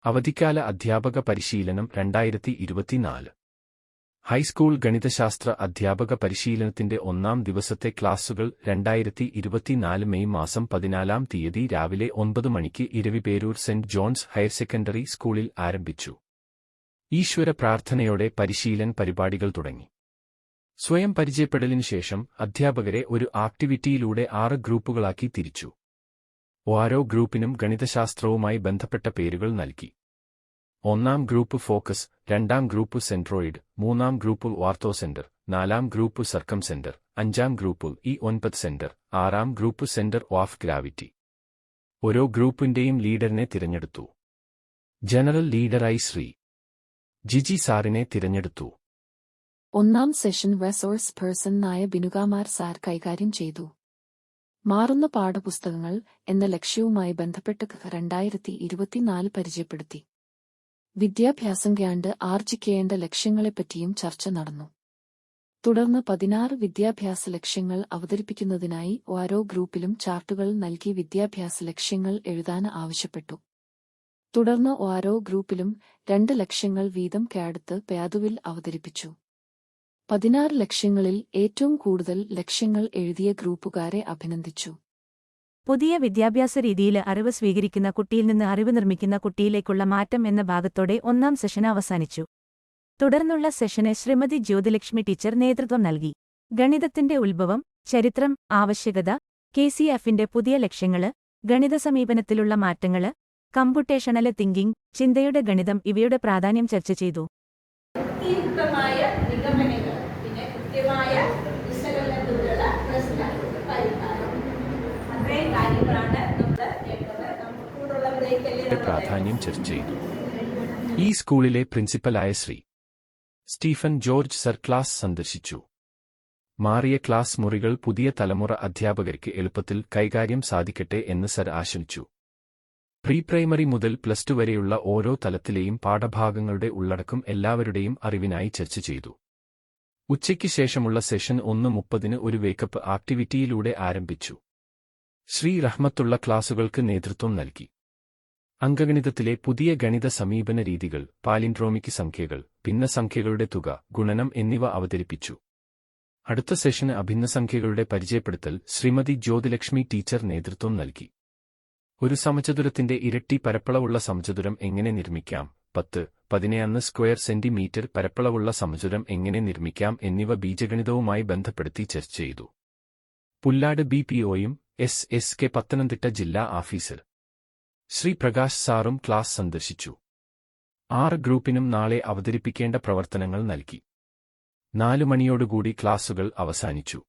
അവധിക്കാല അധ്യാപക പരിശീലനം 2024. ഹൈസ്കൂൾ ഗണിതശാസ്ത്ര അധ്യാപക പരിശീലനത്തിന്റെ ഒന്നാം ദിവസത്തെ ക്ലാസുകൾ 2024 മെയ് മാസം 14-ാം തീയതി രാവിലെ 9 മണിക്ക് Eraviperoor Saint John's higher secondary സ്കൂളിൽ ആരംഭിച്ചു. ഈശ്വര പ്രാർത്ഥനയോടെ പരിശീലന പരിപാടികൾ തുടങ്ങി. സ്വയം പരിചയപ്പെടലിനു ശേഷം അധ്യാപകരെ ഒരു ആക്ടിവിറ്റിയിലൂടെ 6 ഗ്രൂപ്പുകളാക്കി തിരിച്ചു. ഓരോ ഗ്രൂപ്പിനും ഗണിതശാസ്ത്രവുമായി ബന്ധപ്പെട്ട പേരുകൾ നൽകി. ഒന്നാം ഗ്രൂപ്പ് ഫോക്കസ്, രണ്ടാം ഗ്രൂപ്പ് സെൻട്രോയിഡ്, മൂന്നാം ഗ്രൂപ്പ് വാർത്തോ സെന്റർ, നാലാം ഗ്രൂപ്പ് സർക്കം സെന്റർ, അഞ്ചാം ഗ്രൂപ്പ് E9 സെന്റർ, ആറാം ഗ്രൂപ്പ് സെന്റർ ഓഫ് ഗ്രാവിറ്റി. ഓരോ ഗ്രൂപ്പിന്റെയും ലീഡറിനെ തിരഞ്ഞെടുത്തു. ജനറൽ ലീഡറായി ശ്രീ ജിജി സാറിനെ തിരഞ്ഞെടുത്തു. ഒന്നാം സെഷൻ റിസോഴ്സ് പേഴ്സൺ ആയ ബിനുകുമാർ സാർ കൈകാര്യം ചെയ്തു. മാറുന്ന പാഠപുസ്തകങ്ങൾ എന്ന ലക്ഷ്യവുമായി ബന്ധപ്പെട്ട് 2024 പരിചയപ്പെടുത്തി. വിദ്യാഭ്യാസം കൊണ്ട് ആർജിക്കേണ്ട ലക്ഷ്യങ്ങളെപ്പറ്റിയും ചർച്ച നടന്നു. തുടർന്ന് 16 വിദ്യാഭ്യാസ ലക്ഷ്യങ്ങൾ അവതരിപ്പിക്കുന്നതിനായി ഓരോ ഗ്രൂപ്പിലും ചാർട്ടുകൾ നൽകി വിദ്യാഭ്യാസ ലക്ഷ്യങ്ങൾ എഴുതാൻ ആവശ്യപ്പെട്ടു. തുടർന്ന് ഓരോ ഗ്രൂപ്പിലും 2 ലക്ഷ്യങ്ങൾ വീതം കേടെടുത്ത് പാതുവിൽ അവതരിപ്പിച്ചു. 16 ലക്ഷ്യങ്ങളിൽ ഏറ്റവും കൂടുതൽ ലക്ഷ്യങ്ങൾ എഴുതിയ ഗ്രൂപ്പുകാരെ അഭിനന്ദിച്ചു. പുതിയ വിദ്യാഭ്യാസ രീതിയിൽ അറിവ് സ്വീകരിക്കുന്ന കുട്ടിയിൽ നിന്ന് അറിവ് നിർമ്മിക്കുന്ന കുട്ടിയിലേക്കുള്ള മാറ്റം എന്ന ഭാഗത്തോടെ ഒന്നാം സെഷൻ അവസാനിച്ചു. തുടർന്നുള്ള സെഷന് ശ്രീമതി ജ്യോതിലക്ഷ്മി ടീച്ചർ നേതൃത്വം നൽകി. ഗണിതത്തിന്റെ ഉത്ഭവം, ചരിത്രം, ആവശ്യകത, KCFന്റെ പുതിയ ലക്ഷ്യങ്ങള്, ഗണിത സമീപനത്തിലുള്ള മാറ്റങ്ങള്, കമ്പ്യൂട്ടേഷണൽ തിങ്കിംഗ്, ചിന്തയുടെ ഗണിതം ഇവയുടെ പ്രാധാന്യം ചർച്ച ചെയ്തു. പ്രാധാന്യം ചർച്ച ചെയ്തു. ഈ സ്കൂളിലെ പ്രിൻസിപ്പലായ Shri Stephen George sir class സന്ദർശിച്ചു. മാറിയ ക്ലാസ് മുറികൾ പുതിയ തലമുറ അധ്യാപകർക്ക് എളുപ്പത്തിൽ കൈകാര്യം സാധിക്കട്ടെ എന്ന് സർ ആശംസിച്ചു. പ്രീ പ്രൈമറി മുതൽ +2 വരെയുള്ള ഓരോ തലത്തിലെയും പാഠഭാഗങ്ങളുടെ ഉള്ളടക്കം എല്ലാവരുടെയും അറിവിനായി ചർച്ച ചെയ്തു. ഉച്ചയ്ക്ക് ശേഷമുള്ള സെഷൻ 1:30 ഒരു വേക്കപ്പ് ആക്ടിവിറ്റിയിലൂടെ ആരംഭിച്ചു. ശ്രീ റഹ്മത്തുള്ള ക്ലാസുകൾക്ക് നേതൃത്വം നൽകി. അങ്കഗണിതത്തിലെ പുതിയ ഗണിത സമീപന രീതികൾ, പാലിൻഡ്രോമിക് സംഖ്യകൾ, ഭിന്നസംഖ്യകളുടെ തുക, ഗുണനം എന്നിവ അവതരിപ്പിച്ചു. അടുത്ത സെഷന് അഭിന്നസംഖ്യകളുടെ പരിചയപ്പെടുത്തൽ ശ്രീമതി ജ്യോതിലക്ഷ്മി ടീച്ചർ നേതൃത്വം നൽകി. ഒരു സമചതുരത്തിന്റെ ഇരട്ടി പരപ്പളവുള്ള സമചതുരം എങ്ങനെ നിർമ്മിക്കാം, 10-11 സ്ക്വയർ സെന്റിമീറ്റർ പരപ്പളവുള്ള സമചതുരം എങ്ങനെ നിർമ്മിക്കാം എന്നിവ ബീജഗണിതവുമായി ബന്ധപ്പെടുത്തി ചർച്ച ചെയ്തു. പുല്ലാട് BPOയും SSK പത്തനംതിട്ട ജില്ലാ ഓഫീസർ ശ്രീ പ്രകാശ് സാറും ക്ലാസ് സന്ദർശിച്ചു. 6 ഗ്രൂപ്പിനും നാളെ അവതരിപ്പിക്കേണ്ട പ്രവർത്തനങ്ങൾ നൽകി. 4 മണിയോടുകൂടി ക്ലാസുകൾ അവസാനിച്ചു.